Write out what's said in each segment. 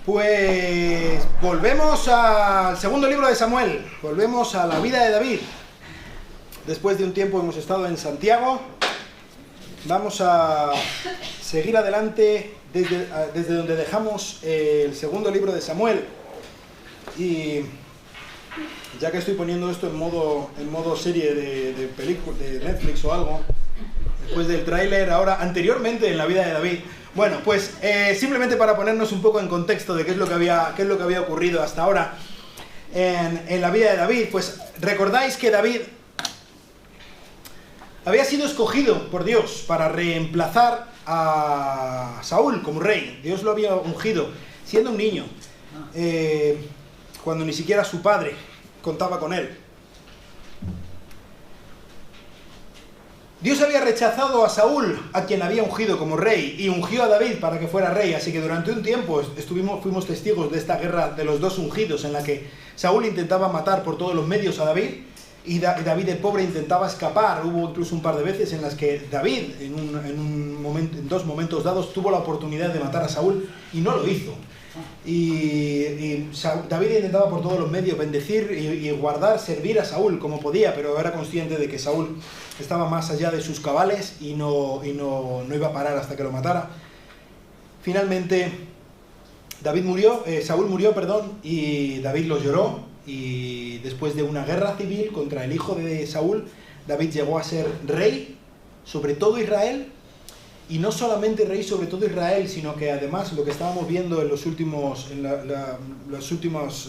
Pues volvemos al segundo libro de Samuel, volvemos a la vida de David. Después de un tiempo hemos estado en Santiago, vamos a seguir adelante desde donde dejamos el segundo libro de Samuel. Y ya que estoy poniendo esto en modo serie de película, de Netflix o algo, después del tráiler ahora, anteriormente en la vida de David, bueno, pues simplemente para ponernos un poco en contexto de qué es lo que había ocurrido hasta ahora en la vida de David, pues recordáis que David había sido escogido por Dios para reemplazar a Saúl como rey. Dios lo había ungido siendo un niño, cuando ni siquiera su padre contaba con él. Dios había rechazado a Saúl, a quien había ungido como rey, y ungió a David para que fuera rey, así que durante un tiempo fuimos testigos de esta guerra de los dos ungidos, en la que Saúl intentaba matar por todos los medios a David, y David el pobre intentaba escapar. Hubo incluso un par de veces en las que David, en dos momentos dados, tuvo la oportunidad de matar a Saúl, y no lo hizo. Y David intentaba por todos los medios bendecir y guardar, servir a Saúl como podía, pero era consciente de que Saúl estaba más allá de sus cabales y no iba a parar hasta que lo matara. Finalmente Saúl murió, y David lo lloró, y después de una guerra civil contra el hijo de Saúl, David llegó a ser rey sobre todo Israel. Y no solamente rey sobre todo Israel, sino que además lo que estábamos viendo en la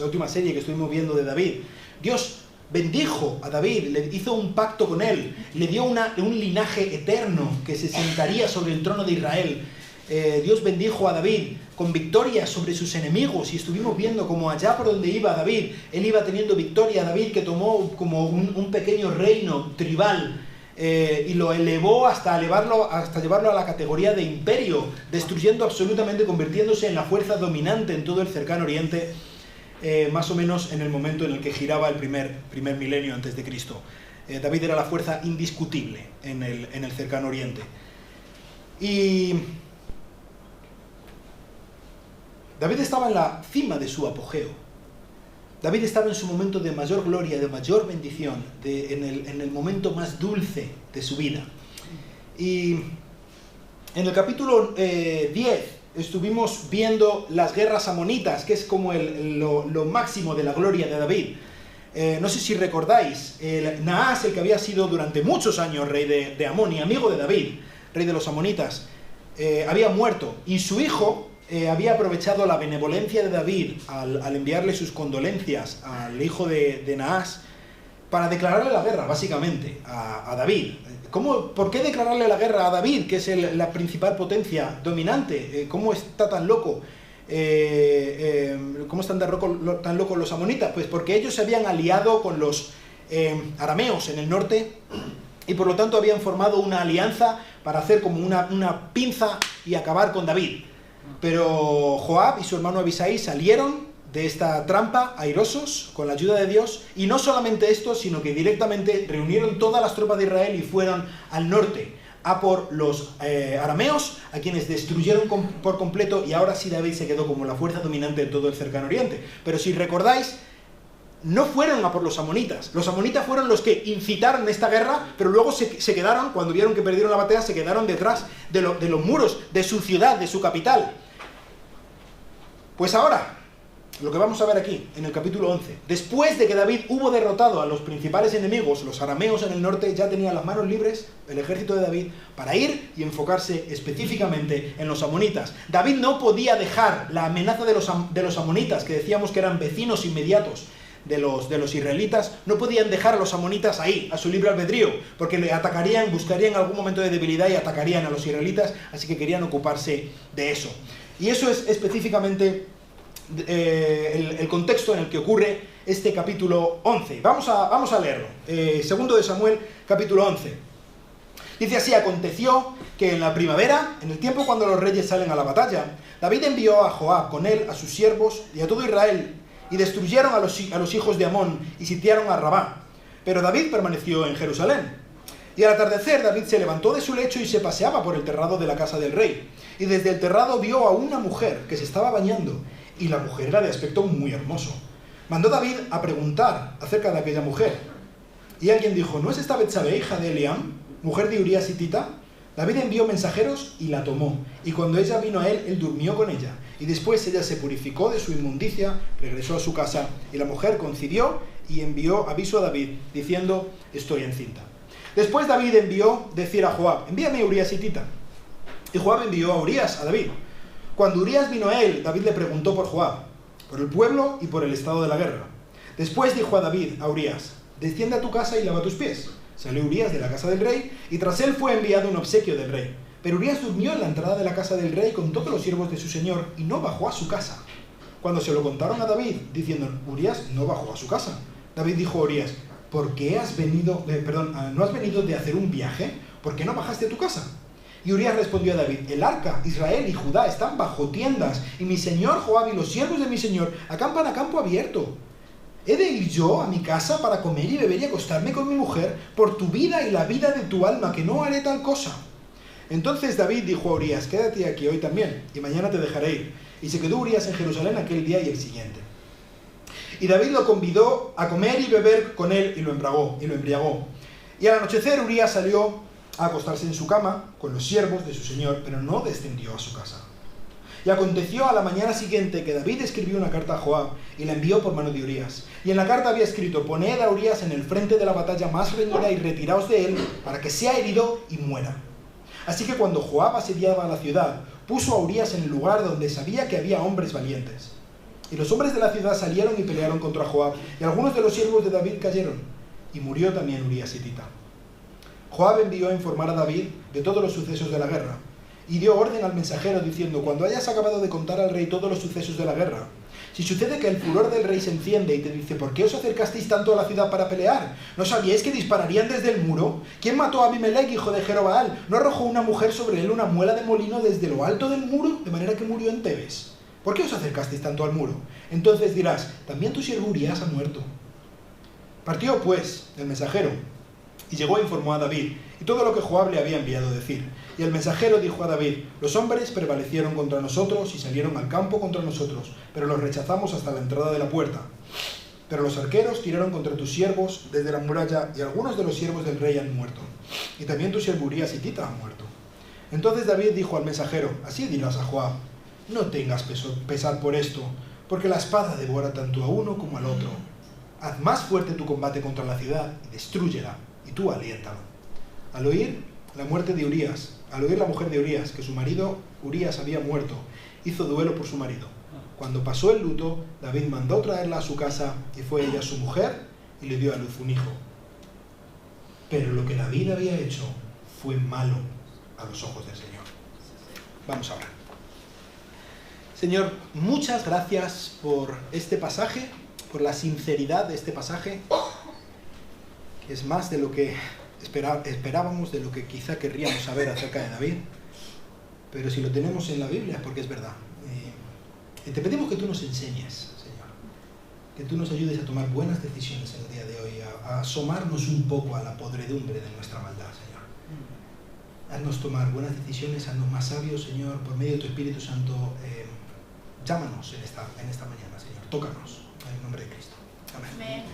última serie que estuvimos viendo de David, Dios bendijo a David, le hizo un pacto con él, le dio un linaje eterno que se sentaría sobre el trono de Israel. Dios bendijo a David con victoria sobre sus enemigos, y estuvimos viendo como allá por donde iba David, él iba teniendo victoria. David, que tomó como un pequeño reino tribal, y lo elevó hasta llevarlo a la categoría de imperio, destruyendo absolutamente, convirtiéndose en la fuerza dominante en todo el cercano oriente, más o menos en el momento en el que giraba el primer milenio antes de Cristo. David era la fuerza indiscutible en el cercano oriente. Y David estaba en la cima de su apogeo. David estaba en su momento de mayor gloria, de mayor bendición, en el momento más dulce de su vida. Y en el capítulo 10 estuvimos viendo las guerras amonitas, que es como lo máximo de la gloria de David. No sé si recordáis, Naas, el que había sido durante muchos años rey de Amón y amigo de David, rey de los amonitas, había muerto, y su hijo había aprovechado la benevolencia de David al enviarle sus condolencias al hijo de Naas para declararle la guerra, básicamente, a David. ¿Por qué declararle la guerra a David, que es la principal potencia dominante? ¿Cómo está tan loco? ¿Cómo están tan locos los amonitas? Pues porque ellos se habían aliado con los arameos en el norte, y por lo tanto habían formado una alianza para hacer como una pinza y acabar con David. Pero Joab y su hermano Abisai salieron de esta trampa airosos con la ayuda de Dios, y no solamente esto, sino que directamente reunieron todas las tropas de Israel y fueron al norte a por los arameos, a quienes destruyeron por completo, y ahora sí David se quedó como la fuerza dominante de todo el cercano oriente. Pero si recordáis, no fueron a por los amonitas. Los amonitas fueron los que incitaron esta guerra, pero luego se quedaron, cuando vieron que perdieron la batalla, se quedaron detrás de los muros de su ciudad, de su capital. Pues ahora, lo que vamos a ver aquí, en el capítulo 11, después de que David hubo derrotado a los principales enemigos, los arameos en el norte, ya tenía las manos libres el ejército de David para ir y enfocarse específicamente en los amonitas. David no podía dejar la amenaza de los amonitas, que decíamos que eran vecinos inmediatos de los israelitas. No podían dejar a los amonitas ahí, a su libre albedrío, porque le atacarían, buscarían algún momento de debilidad y atacarían a los israelitas, así que querían ocuparse de eso. Y eso es específicamente el contexto en el que ocurre este capítulo 11. Vamos a leerlo. Segundo de Samuel, capítulo 11. Dice así: aconteció que en la primavera, en el tiempo cuando los reyes salen a la batalla, David envió a Joab con él a sus siervos y a todo Israel, y destruyeron a los hijos de Amón y sitiaron a Rabá. Pero David permaneció en Jerusalén. Y al atardecer David se levantó de su lecho y se paseaba por el terrado de la casa del rey. Y desde el terrado vio a una mujer que se estaba bañando. y la mujer era de aspecto muy hermoso. Mandó David a preguntar acerca de aquella mujer. Y alguien dijo, ¿no es esta Betsabé, hija de Eliam, mujer de Urías hitita? David envió mensajeros y la tomó, y cuando ella vino a él, él durmió con ella. Y después ella se purificó de su inmundicia, regresó a su casa, y la mujer concibió y envió aviso a David, diciendo, estoy encinta. Después David envió decir a Joab, envíame a Urías hitita. Y Joab envió a Urías a David. Cuando Urías vino a él, David le preguntó por Joab, por el pueblo y por el estado de la guerra. Después dijo a David, a Urías, desciende a tu casa y lava tus pies. Salió Urías de la casa del rey, y tras él fue enviado un obsequio del rey. Pero Urías durmió en la entrada de la casa del rey con todos los siervos de su señor, y no bajó a su casa. Cuando se lo contaron a David, diciendo, Urías no bajó a su casa, David dijo a Urías, ¿por qué has venido, no has venido de hacer un viaje? ¿Por qué no bajaste a tu casa? Y Urías respondió a David, el arca, Israel y Judá están bajo tiendas, y mi señor Joab y los siervos de mi señor acampan a campo abierto. ¿He de ir yo a mi casa para comer y beber y acostarme con mi mujer? Por tu vida y la vida de tu alma, que no haré tal cosa. Entonces David dijo a Urías, quédate aquí hoy también, y mañana te dejaré ir. Y se quedó Urías en Jerusalén aquel día y el siguiente. Y David lo convidó a comer y beber con él, y lo embriagó. Y al anochecer Urías salió a acostarse en su cama con los siervos de su señor, pero no descendió a su casa. Y aconteció a la mañana siguiente que David escribió una carta a Joab y la envió por mano de Urías. Y en la carta había escrito, poned a Urías en el frente de la batalla más reñida y retiraos de él para que sea herido y muera. Así que cuando Joab asediaba la ciudad, puso a Urías en el lugar donde sabía que había hombres valientes. Y los hombres de la ciudad salieron y pelearon contra Joab, y algunos de los siervos de David cayeron, y murió también Urías hitita. Joab envió a informar a David de todos los sucesos de la guerra, y dio orden al mensajero diciendo, cuando hayas acabado de contar al rey todos los sucesos de la guerra, si sucede que el furor del rey se enciende y te dice, ¿por qué os acercasteis tanto a la ciudad para pelear? ¿No sabíais que dispararían desde el muro? ¿Quién mató a Abimelech, hijo de Jerobaal? ¿No arrojó una mujer sobre él una muela de molino desde lo alto del muro, de manera que murió en Tebes? ¿Por qué os acercasteis tanto al muro? Entonces dirás, también tu siervo Urías ha muerto. Partió, pues, el mensajero, y llegó e informó a David, y todo lo que Joab le había enviado decir. Y el mensajero dijo a David, los hombres prevalecieron contra nosotros y salieron al campo contra nosotros, pero los rechazamos hasta la entrada de la puerta. Pero los arqueros tiraron contra tus siervos desde la muralla, y algunos de los siervos del rey han muerto. Y también tu siervo Urías hitita ha muerto. Entonces David dijo al mensajero, así dirás a Joab, no tengas pesar por esto, porque la espada devora tanto a uno como al otro. Haz más fuerte tu combate contra la ciudad y destrúyela, y tú aliéntalo. Al oír la muerte de Urías, al oír la mujer de Urías que su marido Urías había muerto, hizo duelo por su marido. Cuando pasó el luto, David mandó traerla a su casa y fue ella su mujer y le dio a luz un hijo. Pero lo que David había hecho fue malo a los ojos del Señor. Vamos a orar. Señor, muchas gracias por este pasaje, por la sinceridad de este pasaje, que es más de lo que esperábamos, de lo que quizá querríamos saber acerca de David, pero si lo tenemos en la Biblia es porque es verdad. Y te pedimos que tú nos enseñes, Señor, que tú nos ayudes a tomar buenas decisiones en el día de hoy, a asomarnos un poco a la podredumbre de nuestra maldad, Señor. Haznos tomar buenas decisiones, haznos más sabios, Señor, por medio de tu Espíritu Santo. Llámanos en esta mañana, Señor, tócanos, en el nombre de Cristo. Amén.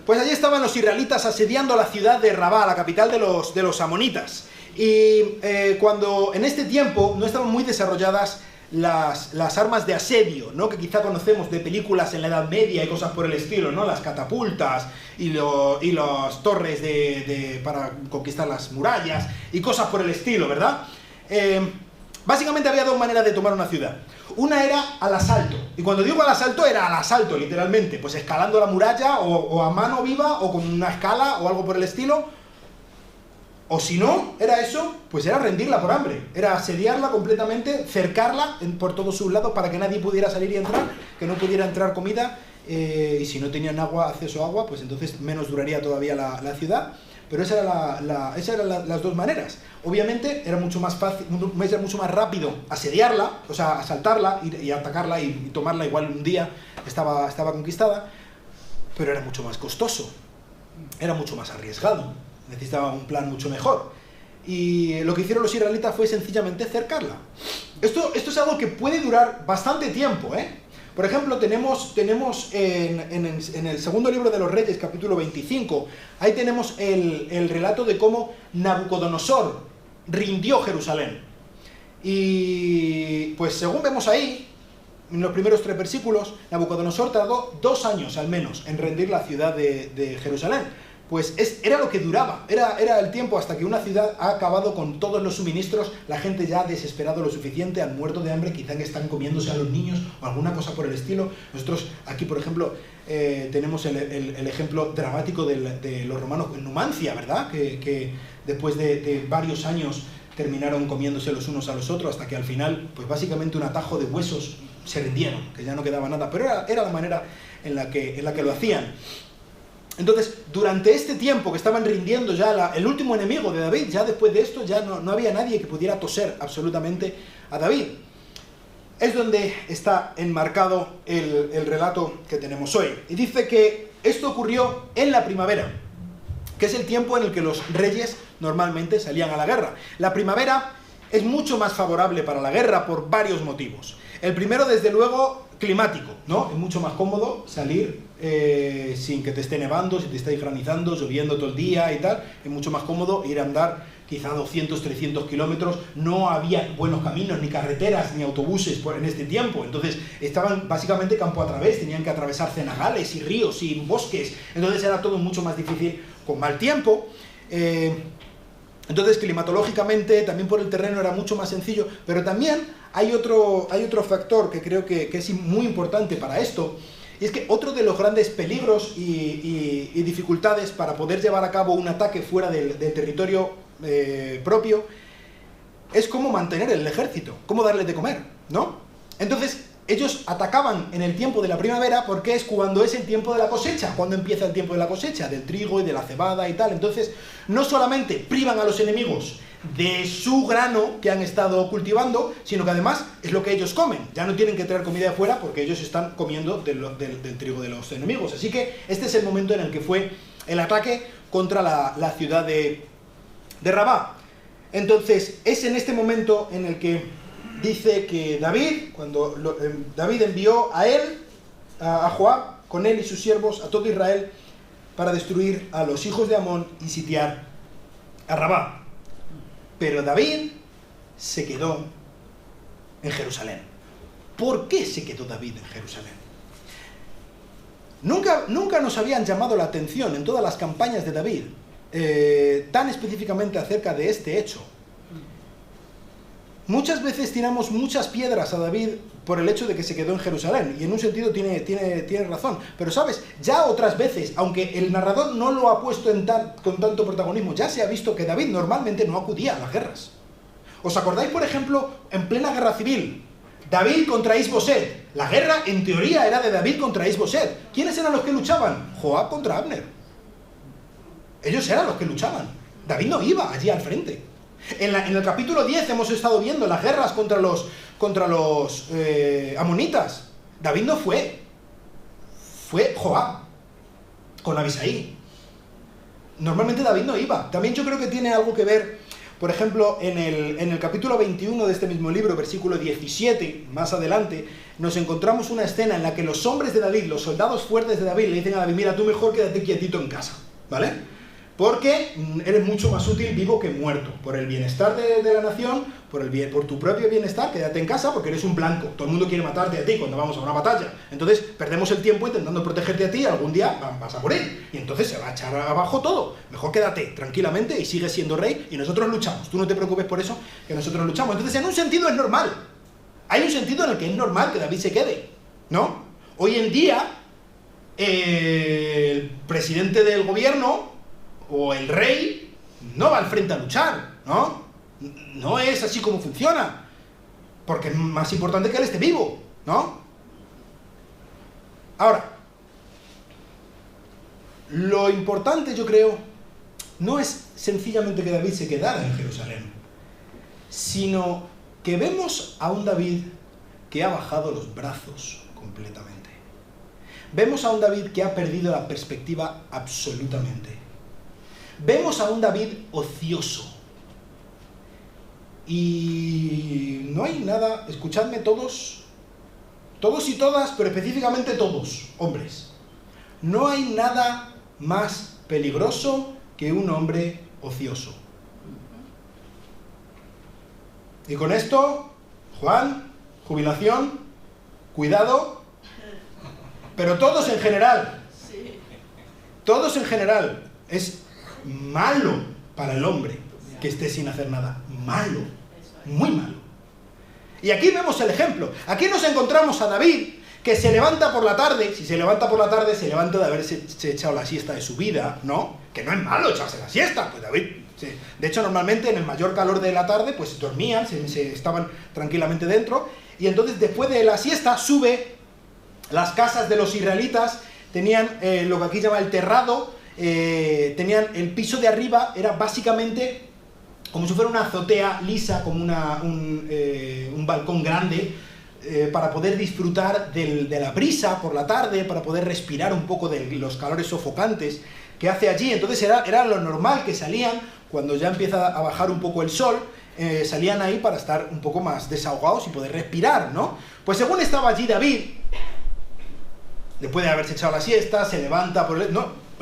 Pues allí estaban los israelitas asediando la ciudad de Rabá, la capital de los amonitas. Y cuando en este tiempo no estaban muy desarrolladas las armas de asedio, ¿no? Que quizá conocemos de películas en la Edad Media y cosas por el estilo, ¿no? Las catapultas y las torres para conquistar las murallas y cosas por el estilo, ¿verdad? Básicamente había dos maneras de tomar una ciudad. Una era al asalto, y cuando digo al asalto era al asalto, literalmente, pues escalando la muralla o a mano viva o con una escala o algo por el estilo. O si no era eso, pues era rendirla por hambre, era asediarla completamente, cercarla por todos sus lados para que nadie pudiera salir y entrar, que no pudiera entrar comida, y si no tenían acceso a agua, pues entonces menos duraría todavía la ciudad. Pero esas eran las dos maneras. Obviamente era mucho más fácil, era mucho más rápido asediarla, o sea, asaltarla y atacarla y tomarla igual un día estaba conquistada, pero era mucho más costoso, era mucho más arriesgado, necesitaba un plan mucho mejor. y lo que hicieron los israelitas fue sencillamente cercarla. Esto es algo que puede durar bastante tiempo, ¿eh? Por ejemplo, tenemos en el segundo libro de los Reyes, capítulo 25, ahí tenemos el relato de cómo Nabucodonosor rindió Jerusalén. Y pues según vemos ahí, en los primeros 3 versículos, Nabucodonosor tardó 2 años al menos en rendir la ciudad de Jerusalén. Pues era lo que duraba, era el tiempo hasta que una ciudad ha acabado con todos los suministros, la gente ya ha desesperado lo suficiente, han muerto de hambre, quizá están comiéndose a los niños o alguna cosa por el estilo. Nosotros aquí, por ejemplo, tenemos el ejemplo dramático de los romanos en Numancia, ¿verdad? Que después de varios años terminaron comiéndose los unos a los otros hasta que al final, pues básicamente un atajo de huesos se rindieron, que ya no quedaba nada, pero era la manera en la que lo hacían. Entonces, durante este tiempo que estaban rindiendo ya el último enemigo de David, ya después de esto ya no había nadie que pudiera toser absolutamente a David. Es donde está enmarcado el relato que tenemos hoy. Y dice que esto ocurrió en la primavera, que es el tiempo en el que los reyes normalmente salían a la guerra. La primavera es mucho más favorable para la guerra por varios motivos. El primero, desde luego, climático, ¿no? Es mucho más cómodo salir sin que te esté nevando, si te estáis granizando, lloviendo todo el día y tal. Es mucho más cómodo ir a andar quizá 200, 300 kilómetros. No había buenos caminos, ni carreteras, ni autobuses en este tiempo. Entonces estaban básicamente campo a través, tenían que atravesar cenagales y ríos y bosques. Entonces era todo mucho más difícil con mal tiempo. Entonces climatológicamente, también por el terreno era mucho más sencillo, pero también hay otro factor que creo que es muy importante para esto, y es que otro de los grandes peligros y dificultades para poder llevar a cabo un ataque fuera del territorio propio es cómo mantener el ejército, cómo darles de comer, ¿no? Entonces ellos atacaban en el tiempo de la primavera porque es cuando es el tiempo de la cosecha, cuando empieza el tiempo de la cosecha, del trigo y de la cebada y tal. Entonces no solamente privan a los enemigos de su grano que han estado cultivando, sino que además es lo que ellos comen. Ya no tienen que traer comida de fuera porque ellos están comiendo del trigo de los enemigos. Así que este es el momento en el que fue el ataque contra la ciudad de Rabá. Entonces es en este momento en el que dice que David, cuando David envió a Joab, con él y sus siervos, a todo Israel, para destruir a los hijos de Amón y sitiar a Rabá. Pero David se quedó en Jerusalén. ¿Por qué se quedó David en Jerusalén? Nunca nos habían llamado la atención en todas las campañas de David, tan específicamente acerca de este hecho. Muchas veces tiramos muchas piedras a David por el hecho de que se quedó en Jerusalén, y en un sentido tiene razón. Pero sabes, ya otras veces, aunque el narrador no lo ha puesto con tanto protagonismo, ya se ha visto que David normalmente no acudía a las guerras. ¿Os acordáis, por ejemplo, en plena guerra civil? David contra Isboset. La guerra, en teoría, era de David contra Isboset. ¿Quiénes eran los que luchaban? Joab contra Abner. Ellos eran los que luchaban. David no iba allí al frente. En el capítulo 10 hemos estado viendo las guerras contra los amonitas. David no fue. Fue Joab con Abisai. Normalmente David no iba. También yo creo que tiene algo que ver, por ejemplo, en el capítulo 21 de este mismo libro, versículo 17, más adelante, nos encontramos una escena en la que los hombres de David, los soldados fuertes de David, le dicen a David: mira, tú mejor quédate quietito en casa, ¿vale? Porque eres mucho más útil vivo que muerto. Por el bienestar de la nación, por tu propio bienestar, quédate en casa porque eres un blanco. Todo el mundo quiere matarte a ti cuando vamos a una batalla. Entonces perdemos el tiempo intentando protegerte a ti y algún día vas a morir. Y entonces se va a echar abajo todo. Mejor quédate tranquilamente y sigues siendo rey y nosotros luchamos. Tú no te preocupes por eso, que nosotros luchamos. Entonces en un sentido es normal. Hay un sentido en el que es normal que David se quede, ¿no? Hoy en día, el presidente del gobierno o el rey no va al frente a luchar, ¿no? No es así como funciona, porque es más importante que él esté vivo, ¿no? Ahora, lo importante, yo creo, no es sencillamente que David se quedara en Jerusalén, sino que vemos a un David que ha bajado los brazos completamente. Vemos a un David que ha perdido la perspectiva absolutamente. Vemos a un David ocioso. Y no hay nada, escuchadme todos y todas, pero específicamente todos, hombres. No hay nada más peligroso que un hombre ocioso. Y con esto, Juan, jubilación, cuidado, pero todos en general. Todos en general. Es malo para el hombre que esté sin hacer nada. Malo. Muy malo. Y aquí vemos el ejemplo. Aquí nos encontramos a David, que se levanta por la tarde. Si se levanta por la tarde, se levanta de haberse echado la siesta de su vida, ¿no? Que no es malo echarse la siesta. Pues David, sí. De hecho, normalmente en el mayor calor de la tarde, pues dormían, se estaban tranquilamente dentro. Y entonces, después de la siesta, sube. Las casas de los israelitas tenían lo que aquí se llama el terrado. Tenían el piso de arriba, era básicamente como si fuera una azotea lisa, como un balcón grande, para poder disfrutar de la brisa por la tarde, para poder respirar un poco de los calores sofocantes que hace allí. Entonces era lo normal que salían, cuando ya empieza a bajar un poco el sol, salían ahí para estar un poco más desahogados y poder respirar, ¿no? Pues según estaba allí David, después de haberse echado la siesta, se levanta,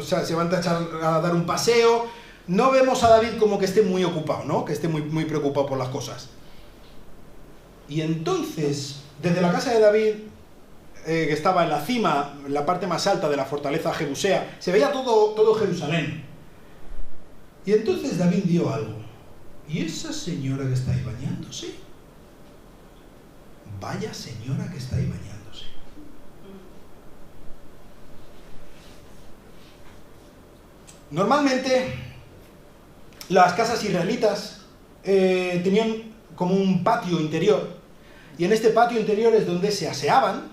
se levanta a dar un paseo. No vemos a David como que esté muy ocupado, ¿no? Que esté muy preocupado por las cosas. Y entonces, desde la casa de David, que estaba en la cima, en la parte más alta de la fortaleza jebusea, se veía todo Jerusalén. Y entonces David vio algo. ¿Y esa señora que está ahí bañándose? Vaya señora que está ahí bañándose. Normalmente, las casas israelitas tenían como un patio interior, y en este patio interior es donde se aseaban.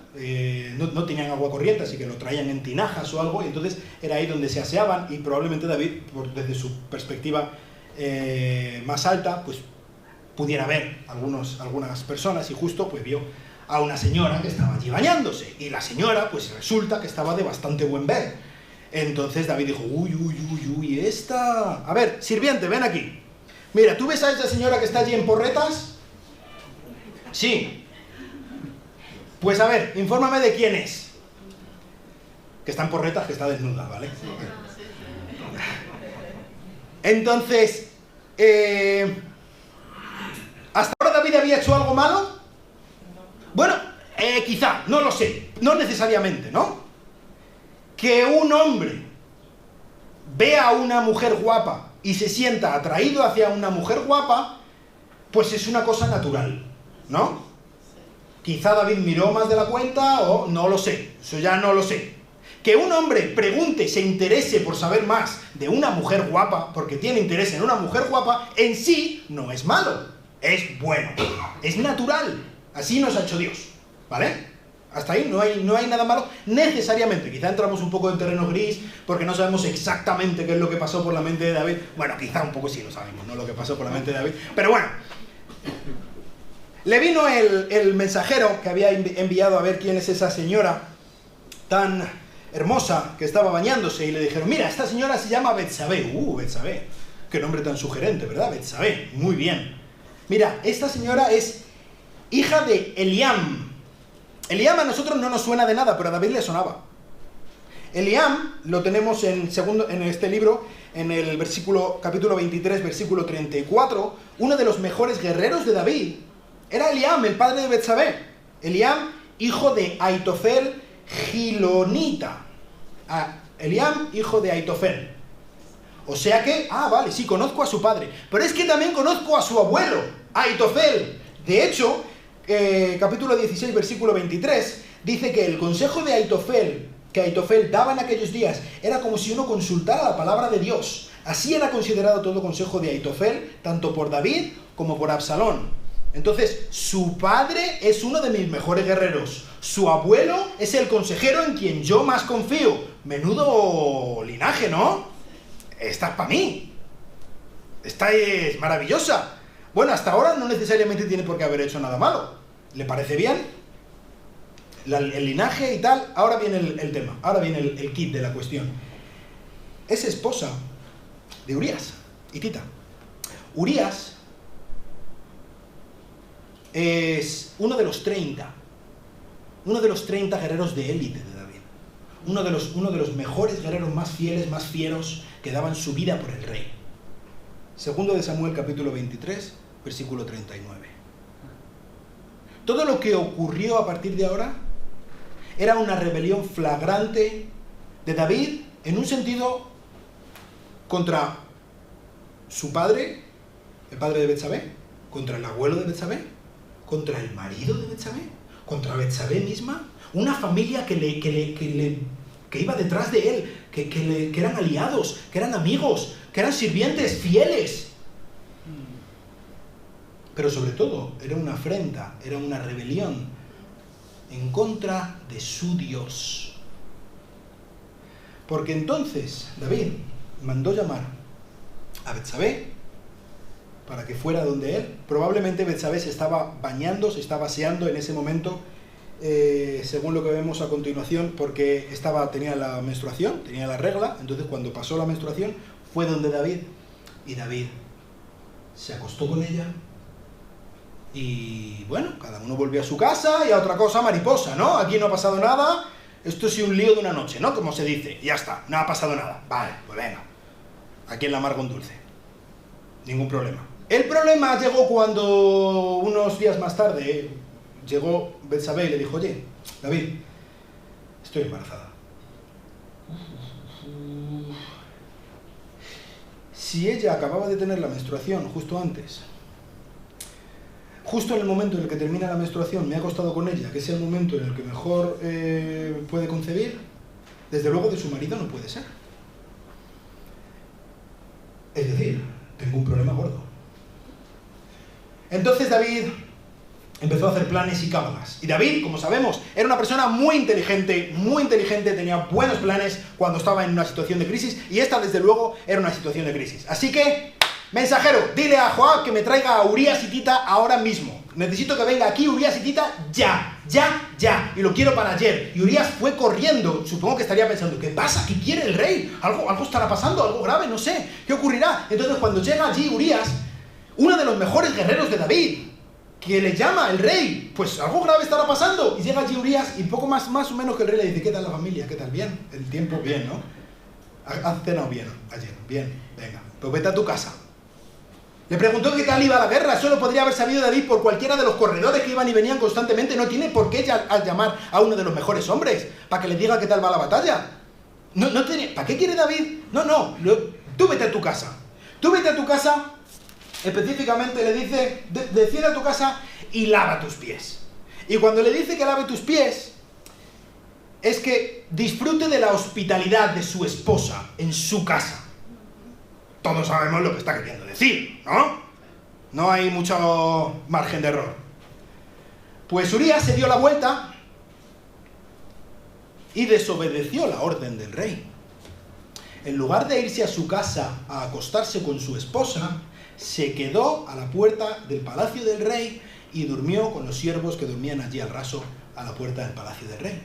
No tenían agua corriente, así que lo traían en tinajas o algo, y entonces era ahí donde se aseaban, y probablemente David, desde su perspectiva más alta, pues pudiera ver algunas personas, y justo pues vio a una señora que estaba allí bañándose, y la señora pues resulta que estaba de bastante buen ver. Entonces David dijo, uy, esta... A ver, sirviente, ven aquí. Mira, ¿tú ves a esa señora que está allí en porretas? Sí. Pues a ver, infórmame de quién es. Que está en porretas, que está desnuda, ¿vale? Entonces, ¿hasta ahora David había hecho algo malo? Bueno, quizá, no lo sé. No necesariamente, ¿no? Que un hombre vea a una mujer guapa y se sienta atraído hacia una mujer guapa, pues es una cosa natural, ¿no? Quizá David miró más de la cuenta, o no lo sé, eso ya no lo sé. Que un hombre pregunte, se interese por saber más de una mujer guapa, porque tiene interés en una mujer guapa, en sí no es malo, es bueno, es natural, así nos ha hecho Dios, ¿vale? Hasta ahí no hay nada malo necesariamente. Quizá entramos un poco en terreno gris porque no sabemos exactamente qué es lo que pasó por la mente de David. Bueno, quizá un poco sí lo sabemos, ¿no? Lo que pasó por la mente de David. Pero bueno, le vino el mensajero que había enviado a ver quién es esa señora tan hermosa que estaba bañándose, y le dijeron, mira, esta señora se llama Betsabé. Betsabé. Qué nombre tan sugerente, ¿verdad? Betsabé. Muy bien. Mira, esta señora es hija de Eliam. Eliam a nosotros no nos suena de nada, pero a David le sonaba. Eliam lo tenemos en este libro, en el capítulo 23, versículo 34, uno de los mejores guerreros de David. Era Eliam, el padre de Betsabé. Eliam, hijo de Aitofel Gilonita. Eliam, hijo de Aitofel. O sea que, vale, sí, conozco a su padre. Pero es que también conozco a su abuelo, Aitofel. De hecho, capítulo 16, versículo 23, dice que el consejo de Aitofel, que Aitofel daba en aquellos días, era como si uno consultara la palabra de Dios. Así era considerado todo consejo de Aitofel, tanto por David como por Absalón. Entonces, su padre es uno de mis mejores guerreros. Su abuelo es el consejero en quien yo más confío. Menudo linaje, ¿no? Esta es para mí. Esta es maravillosa. Bueno, hasta ahora no necesariamente tiene por qué haber hecho nada malo. ¿Le parece bien? El linaje y tal. Ahora viene el tema. Ahora viene el kit de la cuestión. Es esposa de Urías, hitita. Urías es uno de los 30 guerreros de élite de David, uno de los mejores guerreros, más fieles, más fieros, que daban su vida por el rey. Segundo de Samuel, capítulo 23, versículo 39. Todo lo que ocurrió a partir de ahora era una rebelión flagrante de David, en un sentido, contra su padre, el padre de Betsabé, contra el abuelo de Betsabé, contra el marido de Betsabé, contra Betsabé misma, una familia que iba detrás de él, que eran aliados, que eran amigos, que eran sirvientes fieles. Pero sobre todo, era una afrenta, era una rebelión en contra de su Dios. Porque entonces David mandó llamar a Betsabé para que fuera donde él. Probablemente Betsabé se estaba bañando, se estaba aseando en ese momento, según lo que vemos a continuación, porque tenía la menstruación, tenía la regla. Entonces cuando pasó la menstruación fue donde David, y David se acostó con ella. Y bueno, cada uno volvió a su casa y a otra cosa mariposa, ¿no? Aquí no ha pasado nada, esto es un lío de una noche, ¿no? Como se dice, y ya está, no ha pasado nada. Vale, pues venga, aquí en la mar con dulce, ningún problema. El problema llegó cuando, unos días más tarde, llegó Betsabé y le dijo: oye, David, estoy embarazada. Si ella acababa de tener la menstruación justo antes, justo en el momento en el que termina la menstruación, me ha acostado con ella, que es el momento en el que mejor puede concebir, desde luego de su marido no puede ser. Es decir, tengo un problema gordo. Entonces David empezó a hacer planes y cábalas. Y David, como sabemos, era una persona muy inteligente, tenía buenos planes cuando estaba en una situación de crisis, y esta, desde luego, era una situación de crisis. Así que, mensajero, dile a Joab que me traiga a Urías hitita ahora mismo. Necesito que venga aquí Urías hitita ya. Y lo quiero para ayer. Y Urías fue corriendo. Supongo que estaría pensando: ¿qué pasa? ¿Qué quiere el rey? ¿Algo estará pasando? ¿Algo grave? No sé. ¿Qué ocurrirá? Entonces, cuando llega allí Urías, uno de los mejores guerreros de David, que le llama el rey, pues algo grave estará pasando. Y llega allí Urías, y poco más o menos que el rey le dice: ¿qué tal la familia? ¿Qué tal? Bien. El tiempo bien, ¿no? ¿Has cenado bien ayer? Bien. Venga, pues vete a tu casa. Le preguntó qué tal iba la guerra. Eso lo podría haber sabido David por cualquiera de los corredores que iban y venían constantemente. No tiene por qué al llamar a uno de los mejores hombres para que le diga qué tal va la batalla. No tiene. ¿Para qué quiere David? Tú vete a tu casa. Tú vete a tu casa. Específicamente le dice: desciende a tu casa y lava tus pies. Y cuando le dice que lave tus pies, es que disfrute de la hospitalidad de su esposa en su casa. Todos sabemos lo que está queriendo decir, ¿no? No hay mucho margen de error. Pues Urías se dio la vuelta y desobedeció la orden del rey. En lugar de irse a su casa a acostarse con su esposa, se quedó a la puerta del palacio del rey y durmió con los siervos que dormían allí al raso a la puerta del palacio del rey.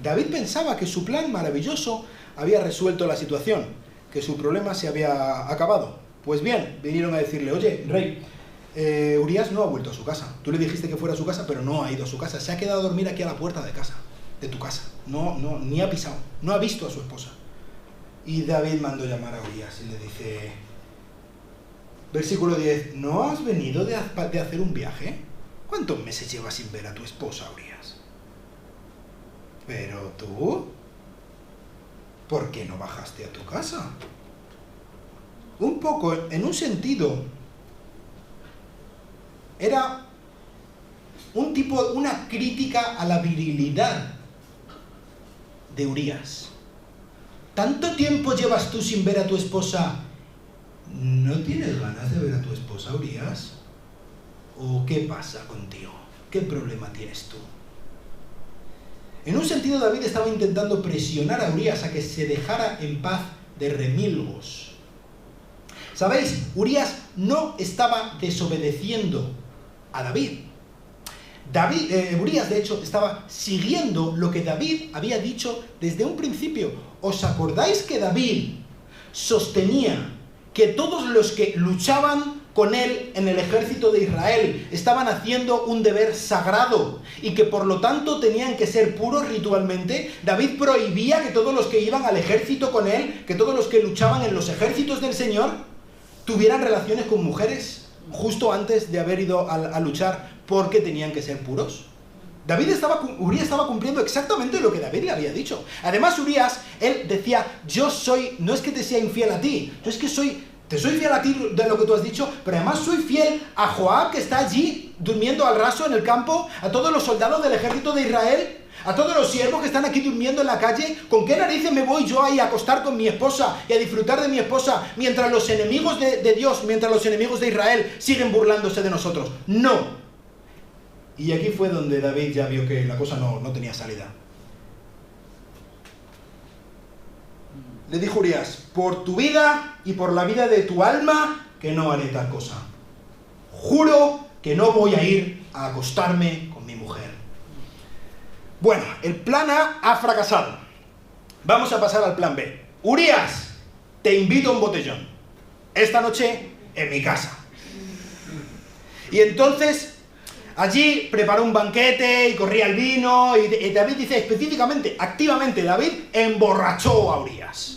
David pensaba que su plan maravilloso había resuelto la situación, que su problema se había acabado. Pues bien, vinieron a decirle: oye, rey, Urías no ha vuelto a su casa. Tú le dijiste que fuera a su casa, pero no ha ido a su casa. Se ha quedado a dormir aquí a la puerta de tu casa. Ni ha pisado, no ha visto a su esposa. Y David mandó llamar a Urías y le dice, versículo 10, ¿no has venido de hacer un viaje? ¿Cuántos meses llevas sin ver a tu esposa, Urías? Pero tú, ¿por qué no bajaste a tu casa? Un poco, en un sentido, era una crítica a la virilidad de Urías. ¿Tanto tiempo llevas tú sin ver a tu esposa? ¿No tienes ganas de ver a tu esposa, Urías? ¿O qué pasa contigo? ¿Qué problema tienes tú? En un sentido, David estaba intentando presionar a Urías a que se dejara en paz de remilgos. ¿Sabéis? Urías no estaba desobedeciendo a David. Urías, de hecho, estaba siguiendo lo que David había dicho desde un principio. ¿Os acordáis que David sostenía que todos los que luchaban con él en el ejército de Israel. Estaban haciendo un deber sagrado y que por lo tanto tenían que ser puros ritualmente. David prohibía que todos los que iban al ejército con él, que todos los que luchaban en los ejércitos del Señor, tuvieran relaciones con mujeres justo antes de haber ido a luchar, porque tenían que ser puros. Urías estaba cumpliendo exactamente lo que David le había dicho. Además, Urías, él decía, no es que te sea infiel a ti, yo es que te soy fiel a ti de lo que tú has dicho, pero además soy fiel a Joab, que está allí durmiendo al raso en el campo, a todos los soldados del ejército de Israel, a todos los siervos que están aquí durmiendo en la calle. ¿Con qué narices me voy yo ahí a acostar con mi esposa y a disfrutar de mi esposa mientras los enemigos de Dios, mientras los enemigos de Israel siguen burlándose de nosotros? ¡No! Y aquí fue donde David ya vio que la cosa no tenía salida. Le dijo Urías, por tu vida y por la vida de tu alma, que no haré tal cosa. Juro que no voy a ir a acostarme con mi mujer. Bueno, el plan A ha fracasado. Vamos a pasar al plan B. Urías, te invito a un botellón. Esta noche en mi casa. Y entonces allí preparó un banquete y corría el vino, y David dice específicamente, activamente, David emborrachó a Urías.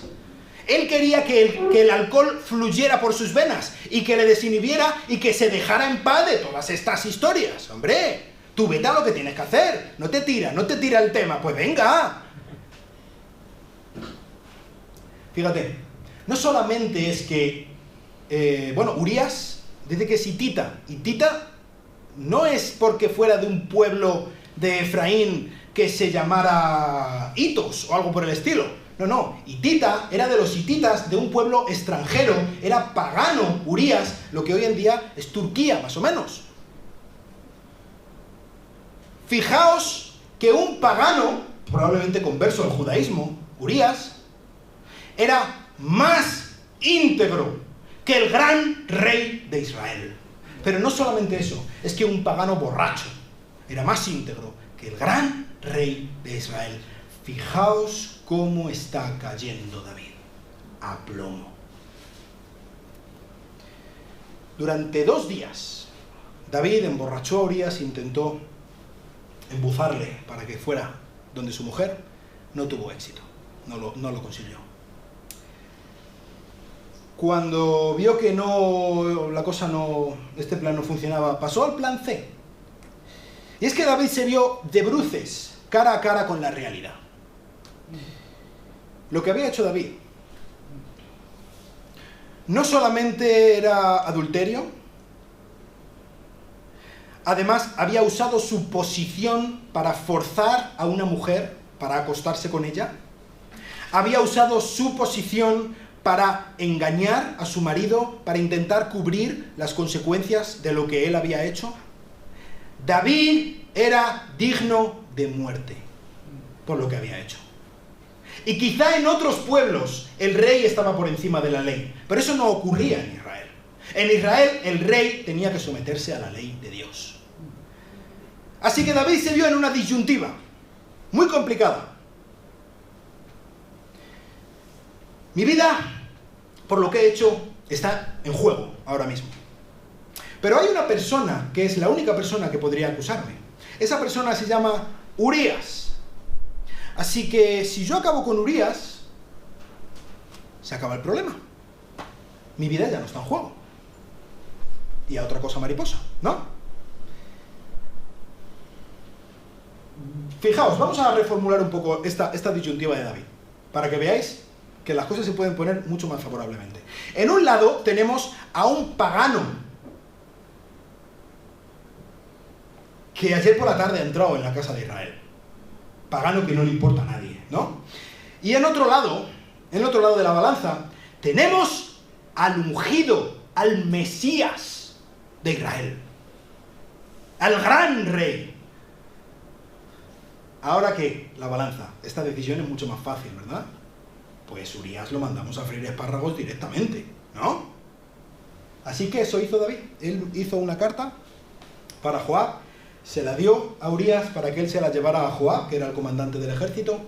Él quería que el alcohol fluyera por sus venas y que le desinhibiera y que se dejara en paz de todas estas historias. Hombre, tú vete a lo que tienes que hacer. No te tira el tema. Pues venga. Fíjate, no solamente es que, Urías dice que es hitita. Hitita no es porque fuera de un pueblo de Efraín que se llamara Hitos o algo por el estilo. No, hitita era de los hititas, de un pueblo extranjero, era pagano, Urías, lo que hoy en día es Turquía, más o menos. Fijaos que un pagano, probablemente converso al judaísmo, Urías, era más íntegro que el gran rey de Israel. Pero no solamente eso, es que un pagano borracho era más íntegro que el gran rey de Israel. Fijaos cómo está cayendo David, a plomo. Durante 2 días, David emborrachó a Urías e intentó embuzarle para que fuera donde su mujer. No tuvo éxito, no lo consiguió. Cuando vio que este plan no funcionaba, pasó al plan C. Y es que David se vio de bruces, cara a cara con la realidad. Lo que había hecho David no solamente era adulterio, además había usado su posición para forzar a una mujer para acostarse con ella, había usado su posición para engañar a su marido, para intentar cubrir las consecuencias de lo que él había hecho. David era digno de muerte por lo que había hecho. Y quizá en otros pueblos el rey estaba por encima de la ley, pero eso no ocurría en Israel. En Israel el rey tenía que someterse a la ley de Dios. Así que David se vio en una disyuntiva muy complicada. Mi vida, por lo que he hecho, está en juego ahora mismo. Pero hay una persona que es la única persona que podría acusarme. Esa persona se llama Urías. Así que si yo acabo con Urías, se acaba el problema. Mi vida ya no está en juego. Y a otra cosa mariposa, ¿no? Fijaos, vamos a reformular un poco esta disyuntiva de David, para que veáis que las cosas se pueden poner mucho más favorablemente. En un lado tenemos a un pagano que ayer por la tarde ha entrado en la casa de Israel. Pagano que no le importa a nadie, ¿no? Y en otro lado de la balanza, tenemos al ungido, al Mesías de Israel, al gran rey. Ahora que la balanza, esta decisión es mucho más fácil, ¿verdad? Pues Urías lo mandamos a freír espárragos directamente, ¿no? Así que eso hizo David. Él hizo una carta para Joab, se la dio a Urías para que él se la llevara a Joab, que era el comandante del ejército,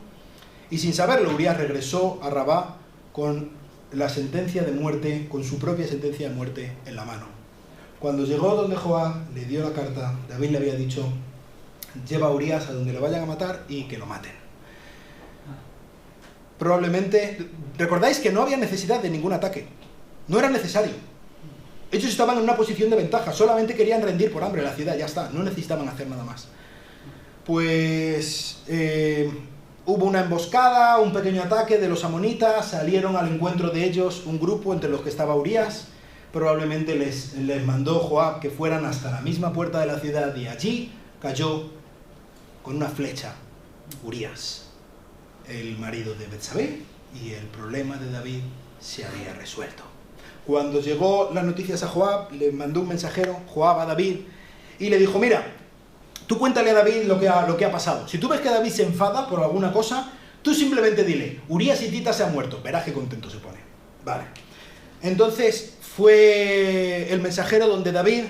y sin saberlo Urías regresó a Rabá con la sentencia de muerte, con su propia sentencia de muerte en la mano. Cuando llegó donde Joab, le dio la carta, David le había dicho, lleva a Urías a donde le vayan a matar y que lo maten. Probablemente, recordáis que no había necesidad de ningún ataque, no era necesario. Ellos estaban en una posición de ventaja, solamente querían rendir por hambre la ciudad, ya está, no necesitaban hacer nada más. Pues hubo una emboscada, un pequeño ataque de los amonitas, salieron al encuentro de ellos un grupo entre los que estaba Urías. Probablemente les mandó Joab que fueran hasta la misma puerta de la ciudad y allí cayó con una flecha Urías, el marido de Betsabé, y el problema de David se había resuelto. Cuando llegó las noticias a Joab, le mandó un mensajero, Joab, a David, y le dijo, mira, tú cuéntale a David lo que ha pasado. Si tú ves que David se enfada por alguna cosa, tú simplemente dile, Urías hitita se ha muerto, verás qué contento se pone. Vale. Entonces fue el mensajero donde David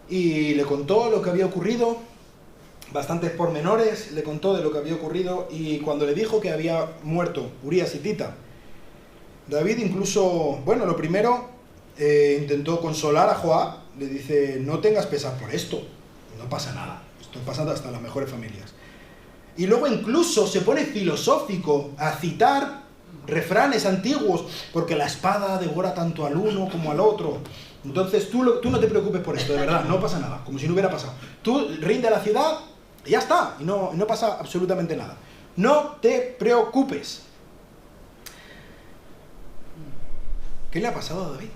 y le contó lo que había ocurrido, bastantes pormenores, le contó de lo que había ocurrido, y cuando le dijo que había muerto Urías hitita, David incluso, bueno, lo primero, intentó consolar a Joab, le dice, no tengas pesar por esto, no pasa nada, esto pasa hasta en las mejores familias. Y luego incluso se pone filosófico a citar refranes antiguos, porque la espada devora tanto al uno como al otro. Entonces tú no te preocupes por esto, de verdad, no pasa nada, como si no hubiera pasado. Tú rinde a la ciudad y ya está, y no pasa absolutamente nada. No te preocupes. ¿Qué le ha pasado a David?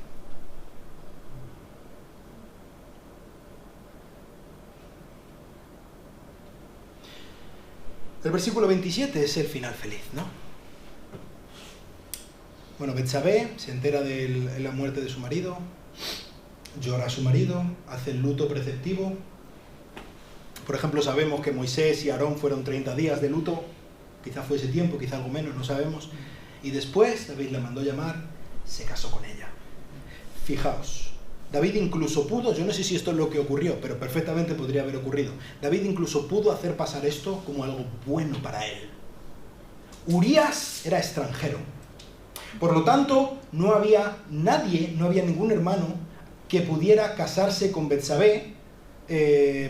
El versículo 27 es el final feliz, ¿no? Bueno, Betsabé se entera de la muerte de su marido, llora a su marido, hace el luto preceptivo. Por ejemplo, sabemos que Moisés y Aarón fueron 30 días de luto, quizá fue ese tiempo, quizá algo menos, no sabemos. Y después David la mandó llamar, se casó con ella. Fijaos, David incluso pudo, yo no sé si esto es lo que ocurrió, pero perfectamente podría haber ocurrido. David incluso pudo hacer pasar esto como algo bueno para él. Urías era extranjero. Por lo tanto, no había nadie, no había ningún hermano que pudiera casarse con Betsabé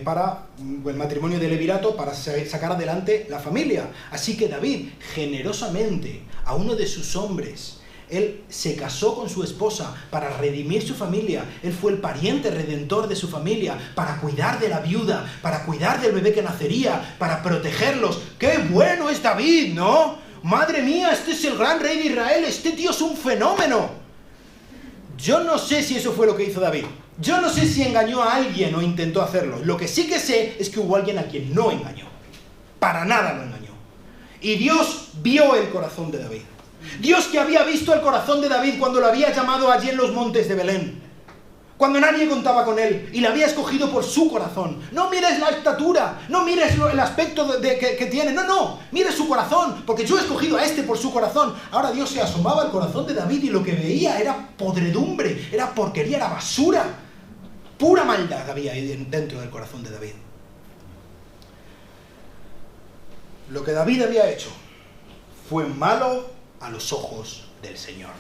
para el matrimonio de levirato, para sacar adelante la familia. Así que David, generosamente, a uno de sus hombres, él se casó con su esposa para redimir su familia. Él fue el pariente redentor de su familia, para cuidar de la viuda, para cuidar del bebé que nacería, para protegerlos. ¡Qué bueno es David!, ¿no? Madre mía, este es el gran rey de Israel, este tío es un fenómeno. Yo no sé si eso fue lo que hizo David. Yo no sé si engañó a alguien o intentó hacerlo. Lo que sí que sé es que hubo alguien a quien no engañó. Para nada lo engañó. Y Dios vio el corazón de David. Dios, que había visto el corazón de David cuando lo había llamado allí en los montes de Belén, cuando nadie contaba con él, y le había escogido por su corazón. No mires la estatura, no mires el aspecto que tiene, no, mires su corazón, porque yo he escogido a este por su corazón. Ahora Dios se asomaba al corazón de David y lo que veía era podredumbre, era porquería, era basura. Pura maldad había ahí dentro del corazón de David. Lo que David había hecho fue malo a los ojos del Señor.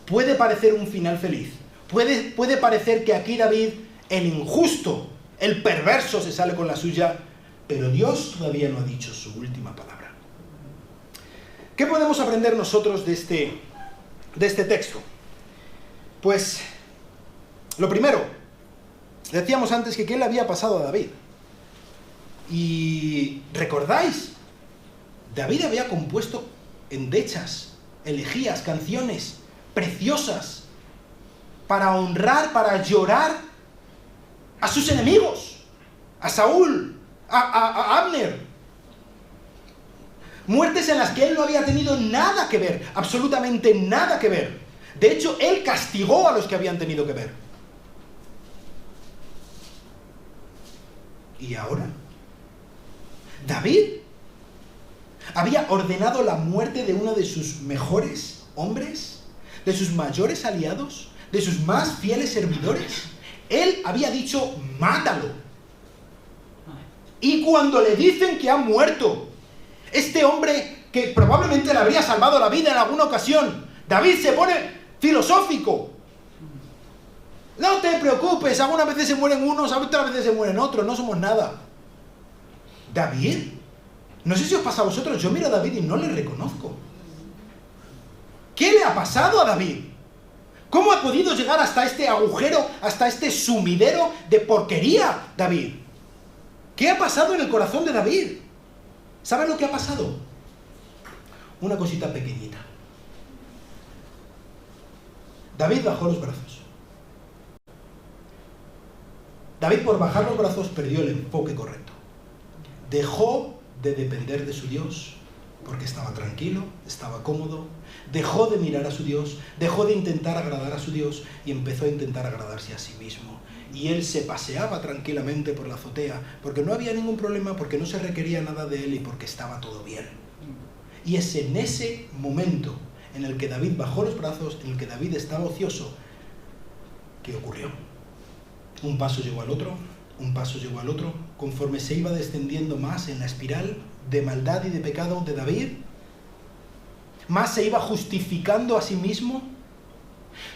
Puede parecer un final feliz. Puede parecer que aquí David, el injusto, el perverso, se sale con la suya, pero Dios todavía no ha dicho su última palabra. ¿Qué podemos aprender nosotros de este texto? Pues, lo primero, decíamos antes que ¿qué le había pasado a David? Y ¿recordáis? David había compuesto endechas, elegías, canciones preciosas para honrar, para llorar a sus enemigos, a Saúl, a Abner. Muertes en las que él no había tenido nada que ver, absolutamente nada que ver. De hecho, él castigó a los que habían tenido que ver. ¿Y ahora? David había ordenado la muerte de uno de sus mejores hombres, de sus mayores aliados, de sus más fieles servidores. Él había dicho, mátalo. Y cuando le dicen que ha muerto, este hombre que probablemente le habría salvado la vida en alguna ocasión, David se pone filosófico. No te preocupes, algunas veces se mueren unos, otras veces se mueren otros, no somos nada. David, no sé si os pasa a vosotros, yo miro a David y no le reconozco. ¿Qué le ha pasado a David? ¿Cómo ha podido llegar hasta este agujero, hasta este sumidero de porquería, David? ¿Qué ha pasado en el corazón de David? ¿Saben lo que ha pasado? Una cosita pequeñita. David bajó los brazos. David, por bajar los brazos, perdió el enfoque correcto. Dejó de depender de su Dios, porque estaba tranquilo, estaba cómodo. Dejó de mirar a su Dios, dejó de intentar agradar a su Dios y empezó a intentar agradarse a sí mismo. Y él se paseaba tranquilamente por la azotea, porque no había ningún problema, porque no se requería nada de él y porque estaba todo bien. Y es en ese momento en el que David bajó los brazos, en el que David estaba ocioso, ¿qué ocurrió? Un paso llegó al otro, un paso llegó al otro, conforme se iba descendiendo más en la espiral de maldad y de pecado de David, más se iba justificando a sí mismo,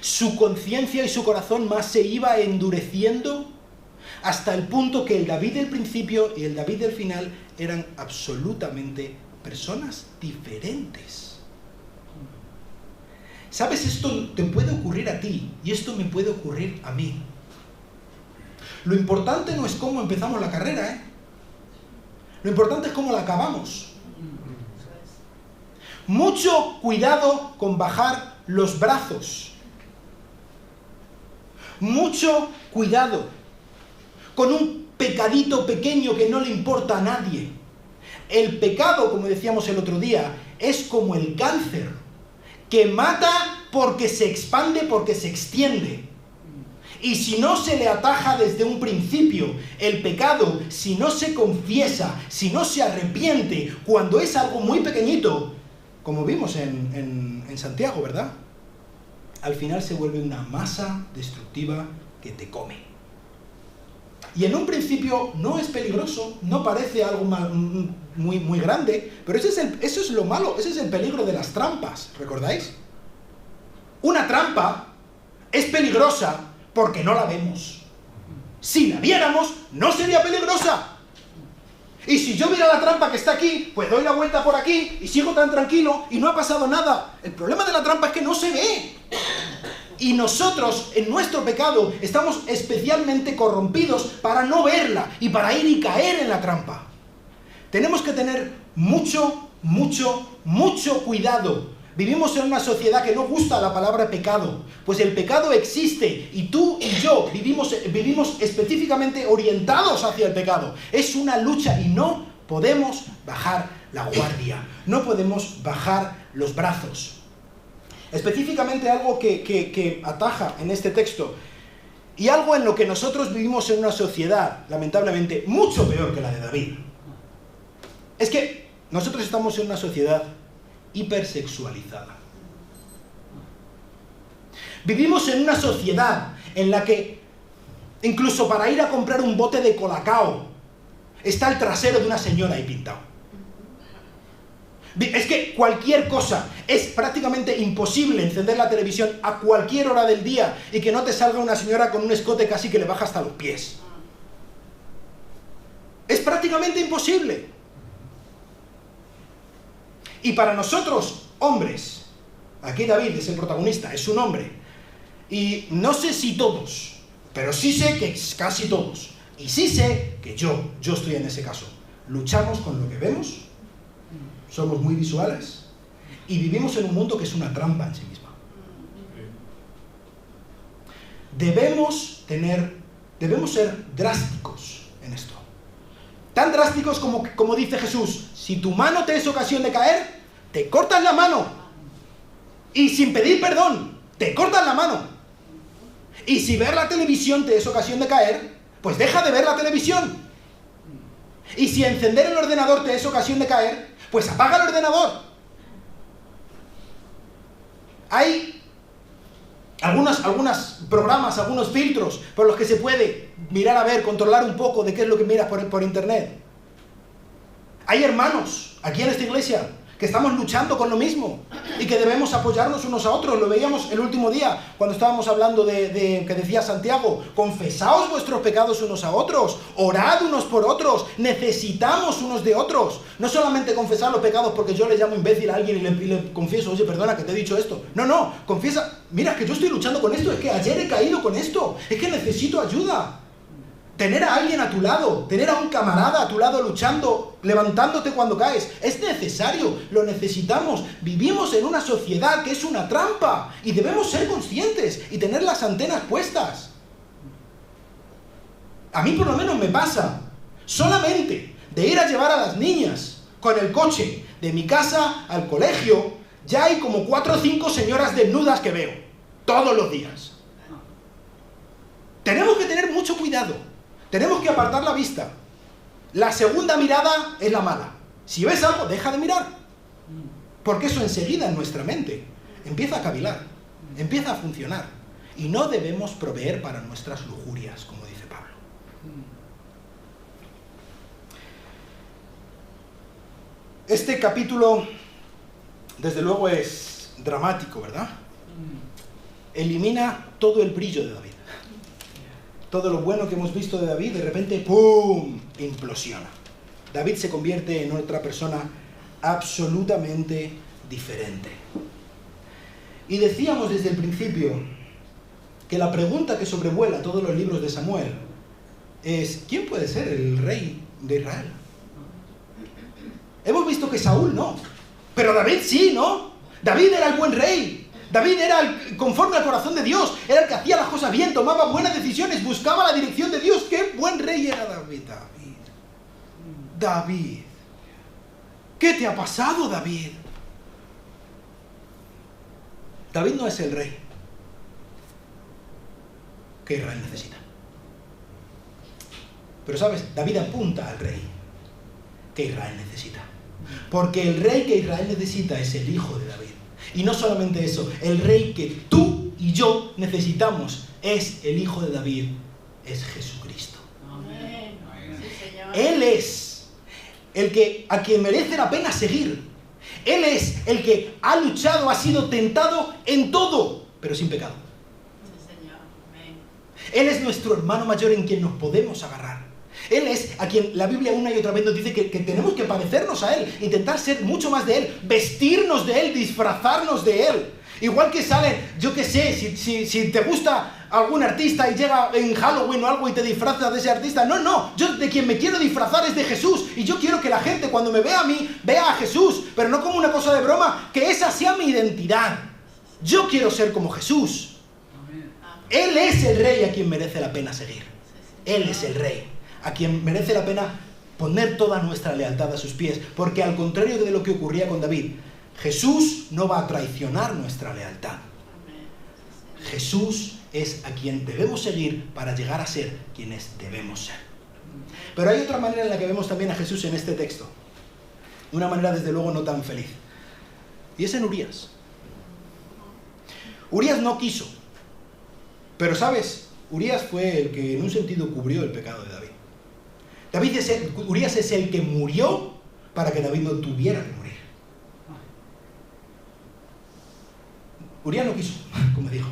su conciencia y su corazón más se iba endureciendo, hasta el punto que el David del principio y el David del final eran absolutamente personas diferentes. ¿Sabes? Esto te puede ocurrir a ti y esto me puede ocurrir a mí. Lo importante no es cómo empezamos la carrera, ¿eh? Lo importante es cómo la acabamos. Mucho cuidado con bajar los brazos. Mucho cuidado con un pecadito pequeño que no le importa a nadie. El pecado, como decíamos el otro día, es como el cáncer, que mata porque se expande, porque se extiende. Y si no se le ataja desde un principio, el pecado, si no se confiesa, si no se arrepiente, cuando es algo muy pequeñito, como vimos en Santiago, ¿verdad? Al final se vuelve una masa destructiva que te come. Y en un principio no es peligroso, no parece algo muy grande, pero eso es lo malo, ese es el peligro de las trampas, ¿recordáis? Una trampa es peligrosa porque no la vemos. Si la viéramos, no sería peligrosa. Y si yo viera la trampa que está aquí, pues doy la vuelta por aquí y sigo tan tranquilo y no ha pasado nada. El problema de la trampa es que no se ve. Y nosotros, en nuestro pecado, estamos especialmente corrompidos para no verla y para ir y caer en la trampa. Tenemos que tener mucho cuidado. Vivimos en una sociedad que no gusta la palabra pecado, pues el pecado existe y tú y yo vivimos específicamente orientados hacia el pecado. Es una lucha y no podemos bajar la guardia, no podemos bajar los brazos. Específicamente algo que ataja en este texto y algo en lo que nosotros vivimos en una sociedad, lamentablemente, mucho peor que la de David. Es que nosotros estamos en una sociedad hipersexualizada. Vivimos en una sociedad en la que incluso para ir a comprar un bote de Colacao está el trasero de una señora ahí pintado. Es que cualquier cosa, es prácticamente imposible encender la televisión a cualquier hora del día y que no te salga una señora con un escote casi que le baja hasta los pies. Es prácticamente imposible. Y para nosotros, hombres, aquí David es el protagonista, es un hombre, y no sé si todos, pero sí sé que casi todos, y sí sé que yo estoy en ese caso, luchamos con lo que vemos, somos muy visuales, y vivimos en un mundo que es una trampa en sí misma. Debemos ser drásticos en esto. Tan drásticos como dice Jesús: si tu mano te es ocasión de caer, te cortas la mano. Y sin pedir perdón, te cortas la mano. Y si ver la televisión te es ocasión de caer, pues deja de ver la televisión. Y si encender el ordenador te es ocasión de caer, pues apaga el ordenador. Hay algunos programas, algunos filtros por los que se puede mirar a ver, controlar un poco de qué es lo que miras por internet. Hay hermanos aquí en esta iglesia que estamos luchando con lo mismo y que debemos apoyarnos unos a otros. Lo veíamos el último día cuando estábamos hablando de que decía Santiago, confesaos vuestros pecados unos a otros, orad unos por otros, necesitamos unos de otros. No solamente confesar los pecados porque yo le llamo imbécil a alguien y le confieso, oye, perdona que te he dicho esto. No, confiesa, mira, que yo estoy luchando con esto, es que ayer he caído con esto, es que necesito ayuda. Tener a alguien a tu lado, tener a un camarada a tu lado luchando, levantándote cuando caes, es necesario, lo necesitamos. Vivimos en una sociedad que es una trampa y debemos ser conscientes y tener las antenas puestas. A mí por lo menos me pasa, solamente de ir a llevar a las niñas con el coche de mi casa al colegio, ya hay como 4 o 5 señoras desnudas que veo, todos los días. Tenemos que tener mucho cuidado. Tenemos que apartar la vista. La segunda mirada es la mala. Si ves algo, deja de mirar. Porque eso enseguida en nuestra mente empieza a cavilar, empieza a funcionar. Y no debemos proveer para nuestras lujurias, como dice Pablo. Este capítulo, desde luego, es dramático, ¿verdad? Elimina todo el brillo de David. Todo lo bueno que hemos visto de David, de repente, ¡pum!, implosiona. David se convierte en otra persona absolutamente diferente. Y decíamos desde el principio que la pregunta que sobrevuela todos los libros de Samuel es, ¿quién puede ser el rey de Israel? Hemos visto que Saúl no, pero David sí, ¿no? David era el buen rey. David era conforme al corazón de Dios, era el que hacía las cosas bien, tomaba buenas decisiones, buscaba la dirección de Dios. ¡Qué buen rey era David! David, ¿qué te ha pasado, David? David no es el rey que Israel necesita. Pero sabes, David apunta al rey que Israel necesita. Porque el rey que Israel necesita es el hijo de David. Y no solamente eso, el rey que tú y yo necesitamos es el hijo de David, es Jesucristo. Amén. Él es el que a quien merece la pena seguir. Él es el que ha luchado, ha sido tentado en todo, pero sin pecado. Él es nuestro hermano mayor en quien nos podemos agarrar. Él es a quien la Biblia una y otra vez nos dice que tenemos que parecernos a Él, intentar ser mucho más de Él, vestirnos de Él, disfrazarnos de Él. Igual que salen, yo qué sé, si te gusta algún artista y llega en Halloween o algo y te disfrazas de ese artista. No, yo de quien me quiero disfrazar es de Jesús. Y yo quiero que la gente cuando me vea a mí, vea a Jesús, pero no como una cosa de broma, que esa sea mi identidad. Yo quiero ser como Jesús. Él es el rey a quien merece la pena seguir. Él es el rey a quien merece la pena poner toda nuestra lealtad a sus pies, porque al contrario de lo que ocurría con David, Jesús no va a traicionar nuestra lealtad. Jesús es a quien debemos seguir para llegar a ser quienes debemos ser. Pero hay otra manera en la que vemos también a Jesús en este texto, una manera desde luego no tan feliz, y es en Urías. Urías no quiso, pero sabes, Urías fue el que en un sentido cubrió el pecado de David. Urías es el que murió para que David no tuviera que morir. Urías no quiso, como dijo.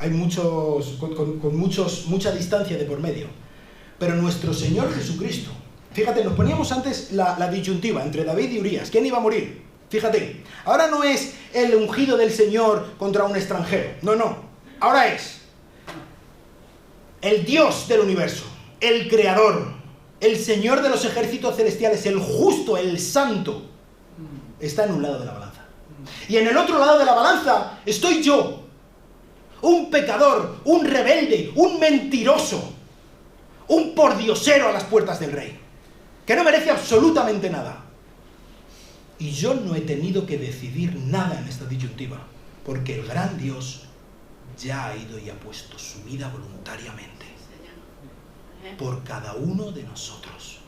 Hay mucha distancia de por medio. Pero nuestro Señor Jesucristo, fíjate, nos poníamos antes la disyuntiva entre David y Urías. ¿Quién iba a morir? Fíjate, ahora no es el ungido del Señor contra un extranjero. No. Ahora es el Dios del universo, el Creador, el Señor de los ejércitos celestiales, el justo, el santo, está en un lado de la balanza. Y en el otro lado de la balanza estoy yo, un pecador, un rebelde, un mentiroso, un pordiosero a las puertas del rey, que no merece absolutamente nada. Y yo no he tenido que decidir nada en esta disyuntiva, porque el gran Dios ya ha ido y ha puesto su vida voluntariamente por cada uno de nosotros.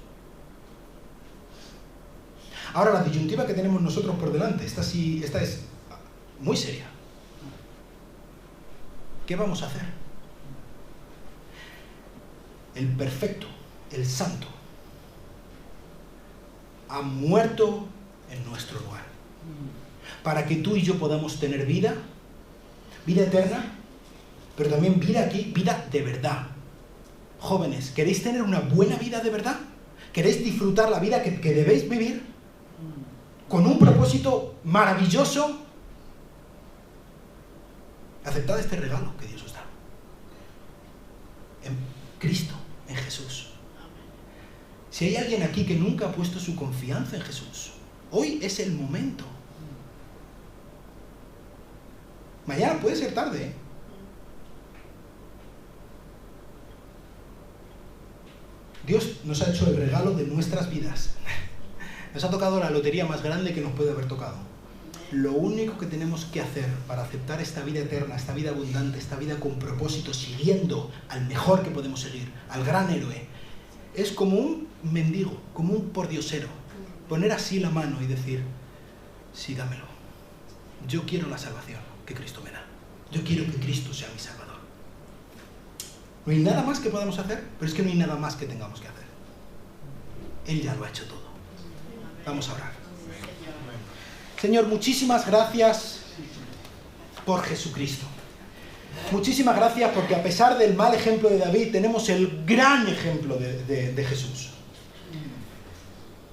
Ahora, la disyuntiva que tenemos nosotros por delante, esta es muy seria. ¿Qué vamos a hacer? El perfecto, el santo, ha muerto en nuestro lugar. para que tú y yo podamos tener vida eterna, pero también vida aquí, vida de verdad. Jóvenes, ¿queréis tener una buena vida de verdad? ¿Queréis disfrutar la vida que debéis vivir? Con un propósito maravilloso. Aceptad este regalo que Dios os da. En Cristo, en Jesús. Si hay alguien aquí que nunca ha puesto su confianza en Jesús, hoy es el momento. Mañana puede ser tarde, ¿eh? Dios nos ha hecho el regalo de nuestras vidas. Nos ha tocado la lotería más grande que nos puede haber tocado. Lo único que tenemos que hacer para aceptar esta vida eterna, esta vida abundante, esta vida con propósito, siguiendo al mejor que podemos seguir, al gran héroe, es como un mendigo, como un pordiosero. Poner así la mano y decir, sí, dámelo. Yo quiero la salvación que Cristo me da. Yo quiero que Cristo sea mi Salvador. No hay nada más que podamos hacer, pero es que no hay nada más que tengamos que hacer. Él ya lo ha hecho todo. Vamos a orar. Señor, muchísimas gracias por Jesucristo. Muchísimas gracias porque a pesar del mal ejemplo de David, tenemos el gran ejemplo de Jesús.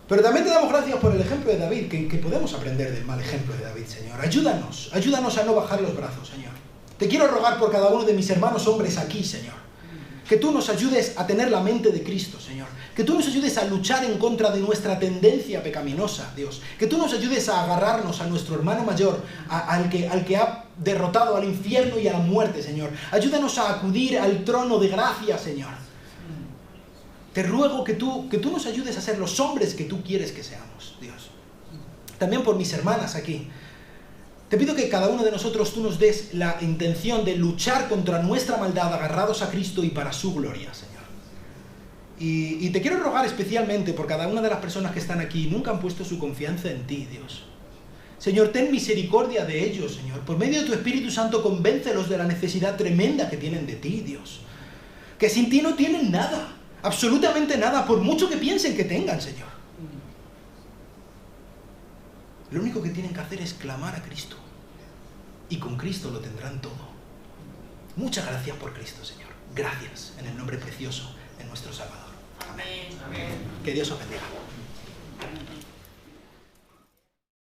Pero también te damos gracias por el ejemplo de David, que podemos aprender del mal ejemplo de David, Señor. Ayúdanos a no bajar los brazos, Señor. Te quiero rogar por cada uno de mis hermanos hombres aquí, Señor. Que tú nos ayudes a tener la mente de Cristo, Señor. Que tú nos ayudes a luchar en contra de nuestra tendencia pecaminosa, Dios. Que tú nos ayudes a agarrarnos a nuestro hermano mayor, al que ha derrotado al infierno y a la muerte, Señor. Ayúdanos a acudir al trono de gracia, Señor. Te ruego que tú nos ayudes a ser los hombres que tú quieres que seamos, Dios. También por mis hermanas aquí. Te pido que cada uno de nosotros tú nos des la intención de luchar contra nuestra maldad agarrados a Cristo y para su gloria, Señor. Y te quiero rogar especialmente por cada una de las personas que están aquí y nunca han puesto su confianza en ti, Dios. Señor, ten misericordia de ellos, Señor. Por medio de tu Espíritu Santo, convéncelos de la necesidad tremenda que tienen de ti, Dios. Que sin ti no tienen nada, absolutamente nada, por mucho que piensen que tengan, Señor. Lo único que tienen que hacer es clamar a Cristo. Y con Cristo lo tendrán todo. Muchas gracias por Cristo, Señor. Gracias en el nombre precioso de nuestro Salvador. Amén. Amén. Que Dios os bendiga.